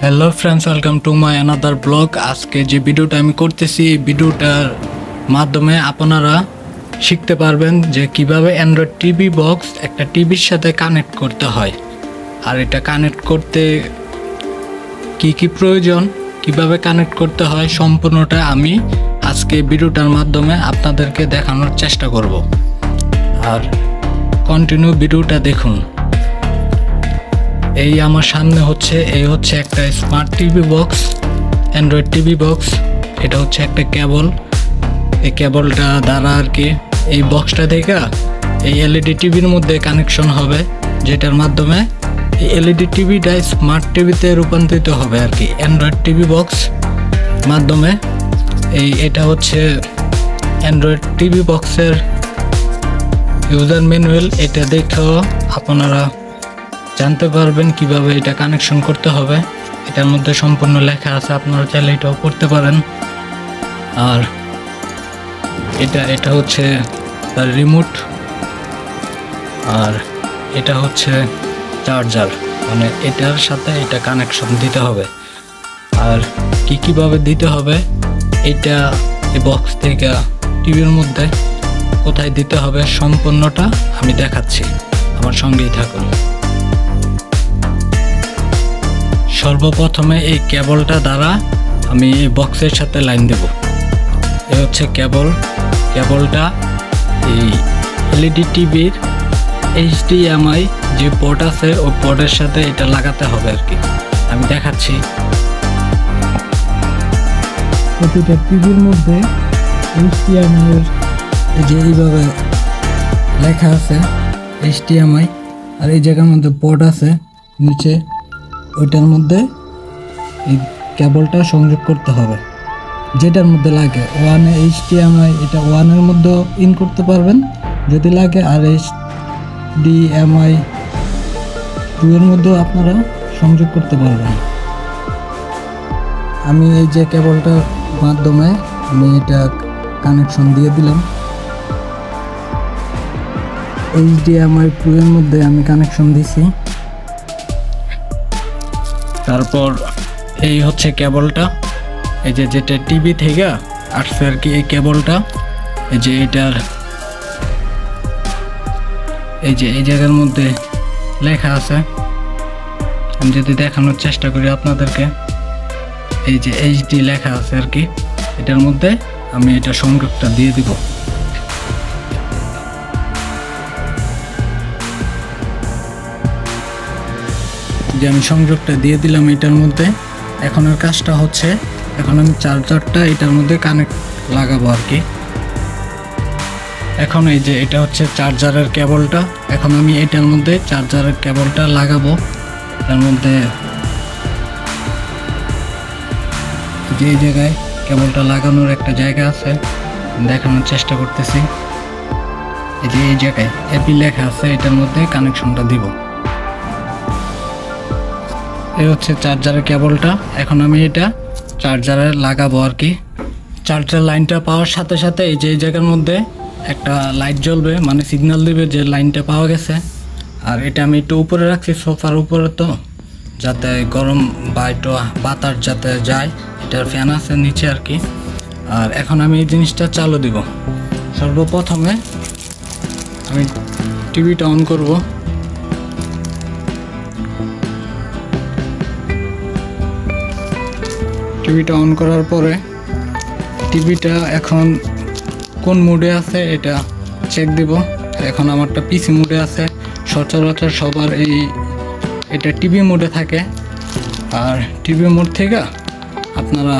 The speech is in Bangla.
Hello friends, welcome to my another blog. আজকে যে ভিডিওটা আমি করতেছি, এই ভিডিওটার মাধ্যমে আপনারা শিখতে পারবেন যে কিভাবে অ্যান্ড্রয়েড টিভি বক্স একটা টিভির সাথে কানেক্ট করতে হয়, আর এটা কানেক্ট করতে কি কি প্রয়োজন, কিভাবে কানেক্ট করতে হয়, সম্পূর্ণটা আমি আজকে ভিডিওটার মাধ্যমে আপনাদেরকে দেখানোর চেষ্টা করব। আর কন্টিনিউ ভিডিওটা দেখুন। এই আমার সামনে হচ্ছে একটা smart TV box, Android TV box. এটা হচ্ছে একটা কেবল। এই কেবলটা দ্বারা আর কি এই বক্সটা থেকে এই এলইডি টিভির মধ্যে কানেকশন হবে, যেটার মাধ্যমে এই এলইডি টিভিটা স্মার্ট টিভিতে রূপান্তরিত হবে আর কি, অ্যান্ড্রয়েড টিভি বক্স মাধ্যমে। এটা হচ্ছে অ্যান্ড্রয়েড টিভি বক্সের ইউজার ম্যানুয়াল। এটা দেখেও আপনারা জানতে পারবেন কিভাবে এটা কানেকশন করতে হবে। এটার মধ্যে সম্পূর্ণ লেখা আছে, আপনারা চাইলে এটাও করতে পারেন। আর এটা হচ্ছে তার রিমোট, আর এটা হচ্ছে চার্জার, মানে এটার সাথে এটা কানেকশন দিতে হবে। আর কিভাবে দিতে হবে এটা এই বক্স থেকে টিভির মধ্যে কোথায় দিতে হবে সম্পূর্ণটা আমি দেখাচ্ছি, আমার সঙ্গেই থাকুন। সর্বপ্রথমে এই কেবলটা দ্বারা আমি এই বক্সের সাথে লাইন দেব। এই হচ্ছে কেবলটা এই এলইডি টিভির HDMI যে পোর্ট আছে ওই পোর্টের সাথে এটা লাগাতে হবে আর কি, আমি দেখাচ্ছি। প্রতিটা টিভির মধ্যে HDMI এর যে এইভাবে লেখা আছে HDMI, আর এই জায়গার মধ্যে পোর্ট আছে নিচে, ওইটার মধ্যে এই কেবলটা সংযোগ করতে হবে যেটার মধ্যে লাগে। ওয়ানে HDMI, এটা ওয়ানের মধ্যে ইন করতে পারবেন যদি লাগে, আর HDMI 2 এর মধ্যেও আপনারা সংযোগ করতে পারবেন। আমি এই যে কেবলটার মাধ্যমে আমি এটা কানেকশন দিয়ে দিলাম। HDMI 2 এর মধ্যে আমি কানেকশন দিছি। তারপর এই হচ্ছে কেবলটা, এই যে যেটা টিভি থেকে আসছে আর কি, এই কেবলটা এই যে এটার এই যে এই জায়গার মধ্যে লেখা আছে। আমি যদি দেখানোর চেষ্টা করি আপনাদেরকে, এই যে HD লেখা আছে আর কি, এটার মধ্যে আমি এটা সংযোগটা দিয়ে দিব। যে আমি সংযোগটা দিয়ে দিলাম এটার মধ্যে। এখন আর কাজটা হচ্ছে, এখন আমি চার্জারটা এটার মধ্যে কানেক্ট লাগাবো আর কি। এখন এই যে এটা হচ্ছে চার্জারের কেবলটা, এখন আমি এটার মধ্যে চার্জারের কেবলটা লাগাবো। এটার মধ্যে যে জায়গায় কেবলটা লাগানোর একটা জায়গা আছে, দেখানোর চেষ্টা করতেছি। এই যে এই জায়গায় এপি লেখা আছে, এটার মধ্যে কানেকশনটা দিব। এই হচ্ছে চার্জারের কেবলটা। এখন আমি এটা চার্জারে লাগাবো আর কি। চার্জার লাইনটা পাওয়ার সাথে সাথে এই যে এই জায়গার মধ্যে একটা লাইট জ্বলবে, মানে সিগন্যাল দিবে যে লাইনটা পাওয়া গেছে। আর এটা আমি একটু উপরে রাখছি, সোফার উপরে, তো যাতে গরম বা একটু বাতাস যাতে যায়, এটার ফ্যান আছে নিচে আর কি। আর এখন আমি এই জিনিসটা চালু দিব। সর্বপ্রথমে আমি টিভিটা অন করব। টিভিটা অন করার পরে টিভিটা এখন কোন মুডে আছে এটা চেক দিব। এখন আমারটা পিসি মুডে আছে। সচরাচর সবার এটা টিভি মোডে থাকে, আর টিভি মোড থেকে আপনারা